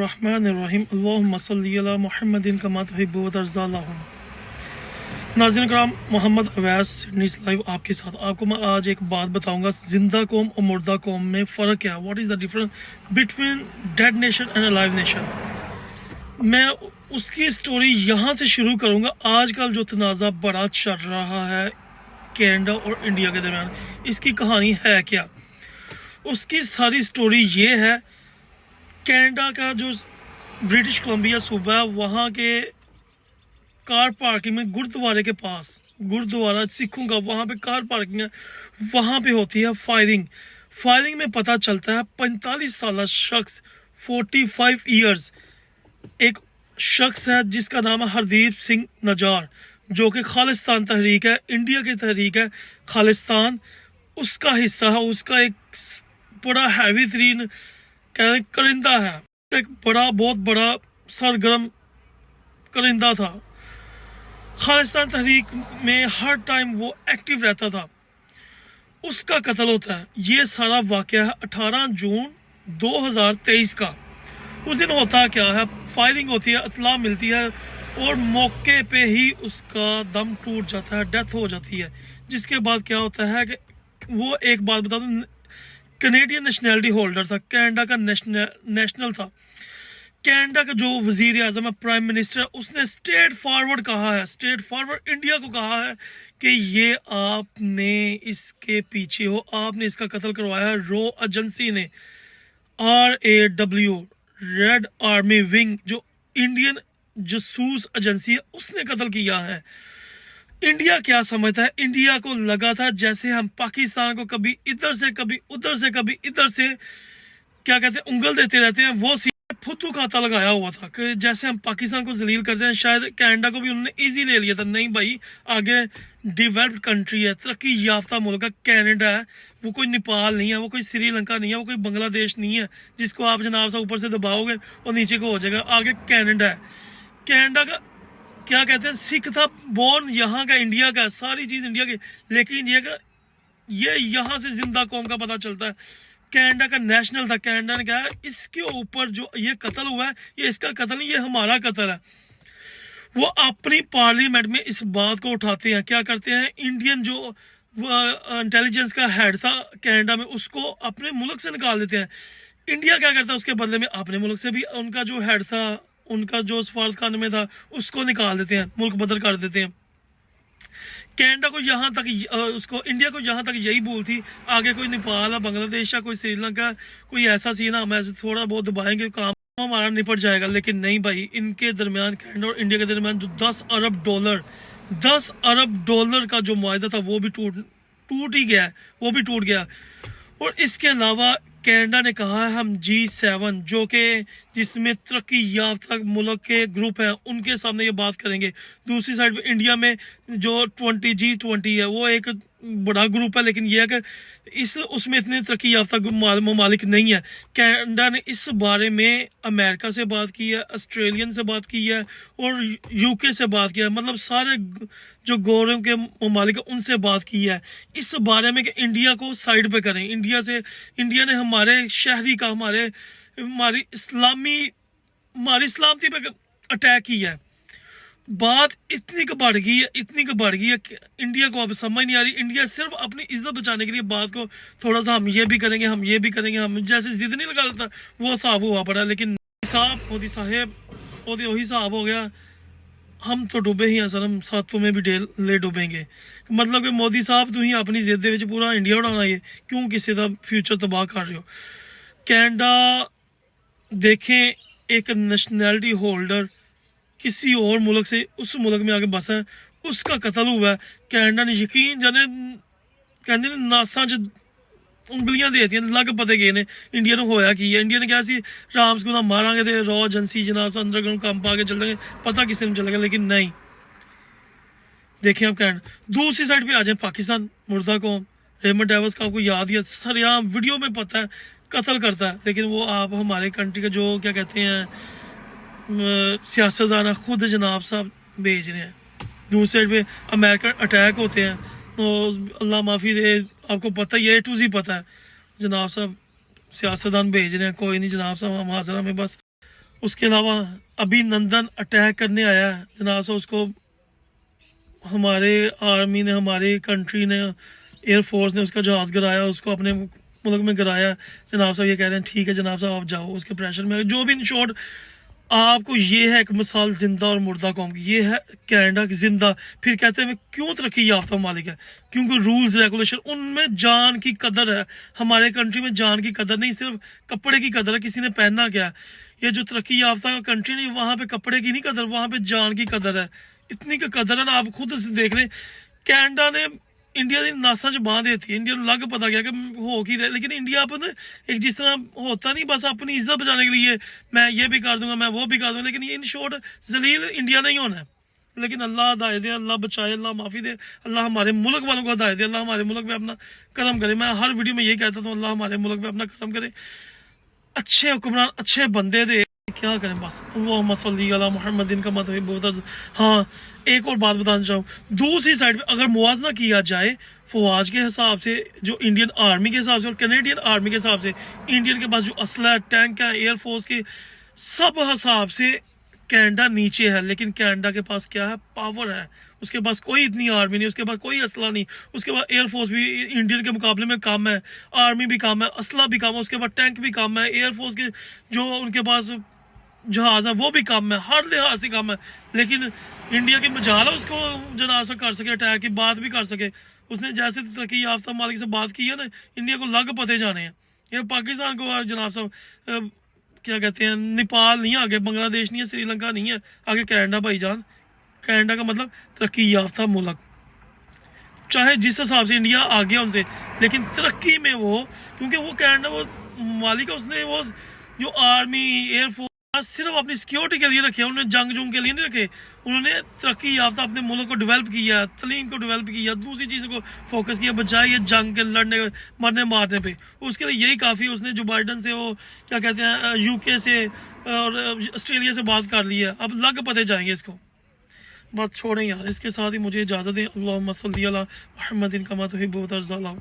बिस्मिल्लाहिर्रहमानिर्रहीम अल्लाहुम्मा सल्ली अला मुहम्मदिन कमा तुहिब्बु व तर्ज़ा। नाज़रीन कराम, मोहम्मद अवैस सिडनी से लाइव आपके साथ। आपको मैं आज एक बात बताऊंगा, जिंदा कौम और मुर्दा कौम में फ़र्क क्या है। What is the difference between dead nation and alive nation. मैं उसकी स्टोरी यहाँ से शुरू करूँगा। आजकल जो तनाज़ा बड़ा चल रहा है कनाडा और इंडिया के दरमियान, इसकी कहानी है क्या। उसकी सारी स्टोरी ये है, कनाडा का जो ब्रिटिश कोलंबिया सूबा है, वहाँ के कार पार्किंग में गुरुद्वारे के पास, गुरुद्वारा सिखों का, वहाँ पे कार पार्किंग है, वहाँ पे होती है फायरिंग में पता चलता है 45 साल शख्स 45 ईयर्स एक शख्स है जिसका नाम है हरदीप सिंह नजार, जो कि खालिस्तान तहरीक है, इंडिया की तहरीक है खालिस्तान, उसका हिस्सा है। उसका एक बड़ा हैवी तरीन करिंदा है, एक बहुत बड़ा सरगर्म करिंदा था। खालिस्तान तहरीक में हर टाइम वो एक्टिव रहता था। उसका कत्ल होता है। ये सारा वाक़या है 18 जून 2023 का। उस दिन होता क्या है, फायरिंग होती है, इत्तला मिलती है और मौके पे ही उसका दम टूट जाता है, डेथ हो जाती है। जिसके बाद क्या होता है कि वो, एक बात बता दूं, कनेडियन नेशनैलिटी होल्डर था, कनाडा का नेशनल था। कनाडा का जो वजीर आज़म है, प्राइम मिनिस्टर, उसने स्ट्रेट फॉरवर्ड कहा है, स्ट्रेट फॉरवर्ड इंडिया को कहा है कि ये आपने इसके पीछे हो, आपने इसका कत्ल करवाया है रॉ एजेंसी ने, RAW रेड आर्मी विंग, जो इंडियन जासूस एजेंसी है, उसने कत्ल किया है। इंडिया क्या समझता है, इंडिया को लगा था जैसे हम पाकिस्तान को कभी इधर से कभी उधर से कभी इधर से क्या कहते हैं, उंगल देते रहते हैं, वो फुतू खाता लगाया हुआ था कि जैसे हम पाकिस्तान को जलील करते हैं। शायद कनाडा को भी उन्होंने इजी ले लिया था। नहीं भाई, आगे डेवलप्ड कंट्री है, तरक्की याफ्ता मुल्क है कनाडा है, वो कोई नेपाल नहीं है, वो कोई श्रीलंका नहीं है, वो कोई बांग्लादेश नहीं है जिसको आप जनाब सा ऊपर से दबाओगे और नीचे को हो जाएगा। आगे कनाडा है। कनाडा का क्या कहते हैं, सिख था, बोर्न यहाँ का, इंडिया का, सारी चीज़ इंडिया की, लेकिन ये यहाँ से जिंदा कौम का पता चलता है। कनाडा का नेशनल था। कनाडा ने कहा इसके ऊपर जो ये कत्ल हुआ है, ये इसका कत्ल नहीं, ये हमारा कत्ल है। वो अपनी पार्लियामेंट में इस बात को उठाते हैं। क्या करते हैं, इंडियन जो इंटेलिजेंस का हेड था कनाडा में, उसको अपने मुल्क से निकाल देते हैं। इंडिया क्या करता है, उसके बदले में अपने मुल्क से भी उनका जो हेड था, उनका जो सफारतखाने में था, उसको निकाल देते हैं, मुल्क बदल कर देते हैं। कनाडा को यहाँ तक, उसको इंडिया को यहाँ तक यही भूल थी, आगे कोई नेपाल है, बांग्लादेश है, कोई श्रीलंका, कोई ऐसा सीन है, हम ऐसे थोड़ा बहुत दबाएंगे, काम हमारा निपट जाएगा। लेकिन नहीं भाई, इनके दरमियान, कनाडा और इंडिया के दरमियान जो 10 अरब डॉलर का जो मुआहदा था, वो भी टूट ही गया, वो भी टूट गया। और इसके अलावा कनाडा ने कहा है हम G7, जो कि जिसमें तरक्की याफ्ता मुल्क के ग्रुप हैं, उनके सामने ये बात करेंगे। दूसरी साइड पे इंडिया में जो G20 है, वो एक बड़ा ग्रुप है, लेकिन यह है कि उसमें इतने तरक्की याफ्ता ममालिक नहीं है। कनाडा ने इस बारे में अमेरिका से बात की है, ऑस्ट्रेलियन से बात की है और UK से बात की है, मतलब सारे जो गौरव के ममालिक उनसे बात की है इस बारे में कि इंडिया को साइड पे करें। इंडिया ने हमारे शहरी का, हमारी इस्लामती पे अटैक किया है। बात इतनी का बढ़ गई है कि इंडिया को अब समझ नहीं आ रही। इंडिया सिर्फ अपनी इज्जत बचाने के लिए बात को थोड़ा सा, हम ये भी करेंगे, हम जैसे जिद नहीं लगा लेता, वो हिसाब हुआ पड़ा। लेकिन मोदी साहेब वही हिसाब हो गया, हम तो डूबे ही हैं सर, हम साथों में भी ले डूबेंगे। मतलब कि मोदी साहब तुम अपनी जिद दे विच पूरा इंडिया उड़ाना, ये क्यों किसी का फ्यूचर तबाह कर रहे हो। कनाडा देखें, एक नेशनैलिटी होल्डर किसी और मुल्क से उस मुल्क में आके बसा है, उसका कत्ल हुआ है। कनाडा ने यकीन जाने कहते ने नासा च उंगलियां दे दियां, लग पते गए ने इंडिया ने होया की है। इंडिया ने कहा सी राम को मारांगे तो रॉ एजेंसी जनाब तो अंडरग्राउंड काम पा के चल जाएंगे, पता किसी ने चलेगा। लेकिन नहीं, देखें आप कनाडा। दूसरी साइड पे आ जाए पाकिस्तान, मुर्दा कौम, रेमंड डेविस का आपको याद ही है, सरेआम वीडियो में पता है कत्ल करता है। लेकिन वो आप हमारे कंट्री का जो क्या कहते हैं सियासतदान खुद जनाब साहब भेज रहे हैं। दूसरी साइड पे अमेरिकन अटैक होते हैं, तो अल्लाह माफ़ी दे, आपको पता ही है, A to Z पता है, जनाब साहब सियासतदान भेज रहे हैं। कोई नहीं जनाब साहब, हम हाजिर, हमें बस उसके अलावा अभिनंदन अटैक करने आया है जनाब साहब, उसको हमारे आर्मी ने, हमारी कंट्री ने, एयरफोर्स ने उसका जहाज़ गिराया, उसको अपने मुल्क में गिराया जनाब साहब। ये कह रहे हैं ठीक है जनाब साहब आप जाओ, उसके प्रेशर में जो भी। इन शॉर्ट आपको ये है एक मिसाल जिंदा और मुर्दा कौम की, ये है कनाडा की जिंदा। फिर कहते हैं क्यों तरक्की याफ्ता ममालिक है, क्योंकि रूल्स रेगुलेशन उनमें जान की कदर है। हमारे कंट्री में जान की कदर नहीं, सिर्फ कपड़े की कदर है, किसी ने पहनना क्या है। ये जो तरक्की याफ्ता कंट्री नहीं, वहाँ पे कपड़े की नहीं कदर, वहाँ पे जान की कदर है। इतनी की कदर है ना, आप खुद से देख लें। कनाडा ने इंडिया की नासा च बांध देती है, इंडिया को लग पता गया कि हो की रहे, लेकिन इंडिया अपन एक जिस तरह होता नहीं, बस अपनी इज्जत बचाने के लिए मैं ये भी कर दूंगा, मैं वो भी कर दूंगा। लेकिन ये इन शॉर्ट जलील इंडिया नहीं होना है। लेकिन अल्लाह हदायत दे, अल्लाह बचाए, अल्लाह माफ़ी दे, अल्लाह हमारे मुल्क वालों को हदायत दे, अल्लाह हमारे मुल्क में अपना करम करे। मैं हर वीडियो में यही कहता हूँ, अल्लाह हमारे मुल्क में अपना करम करे, अच्छे हुक्मरान, अच्छे बंदे दे। क्या करें बस, अल्लाहुम्मा सल्ली अला मुहम्मदिन कमा तुहिब्बु। हाँ, एक और बात बताना चाहूँ, दूसरी साइड पे अगर मुवाजना किया जाए फौज के हिसाब से, जो इंडियन आर्मी के हिसाब से और कैनेडियन आर्मी के हिसाब से, इंडियन के पास जो असला है, टैंक है, एयरफोर्स के सब हिसाब से कनाडा नीचे है। लेकिन कनाडा के पास क्या है, पावर है। उसके पास कोई इतनी आर्मी नहीं, उसके पास कोई असला नहीं, उसके पास एयरफोर्स भी इंडियन के मुकाबले में कम है, आर्मी भी कम है, असला भी कम है, उसके पास टैंक भी कम है, एयरफोर्स के जो उनके पास जहाज़ है वो भी कम है, हर लिहाज से कम है। लेकिन इंडिया की मजाल है उसको जनाब से कर सके अटैक की बात भी कर सके। उसने जैसे तरक्की याफ्ता मालिक से बात की है ना, इंडिया को लग पते जाने हैं। ये पाकिस्तान को जनाब साहब क्या कहते हैं, नेपाल नहीं आगे, बांग्लादेश नहीं है, श्रीलंका नहीं है, आगे कनाडा भाईजान। कनाडा का मतलब तरक्की याफ्ता मुल्क, चाहे जिस हिसाब से इंडिया आगे उनसे, लेकिन तरक्की में वो, क्योंकि वो कनाडा वो मालिक है, उसने वो जो आर्मी एयरफोर्स सिर्फ अपनी सिक्योरिटी के लिए रखे, उन्होंने जंग जुंग के लिए नहीं रखे। उन्होंने तरक्की याफ्ता अपने मुल्क को डेवलप किया, तलीम को डेवलप किया, दूसरी चीज़ों को फोकस किया, बजाय ये जंग के लड़ने, मरने मारने पे। उसके लिए यही काफ़ी। उसने जो बाइडन से वो क्या कहते हैं, यूके से और ऑस्ट्रेलिया से बात कर ली है, अब लग पते जाएंगे इसको। बात छोड़ें यार, इसके साथ ही मुझे इजाज़त दें। अल्लाहुम्मा सल्ली अला मुहम्मदिन कमा तुहिब्बु व तर्ज़ा।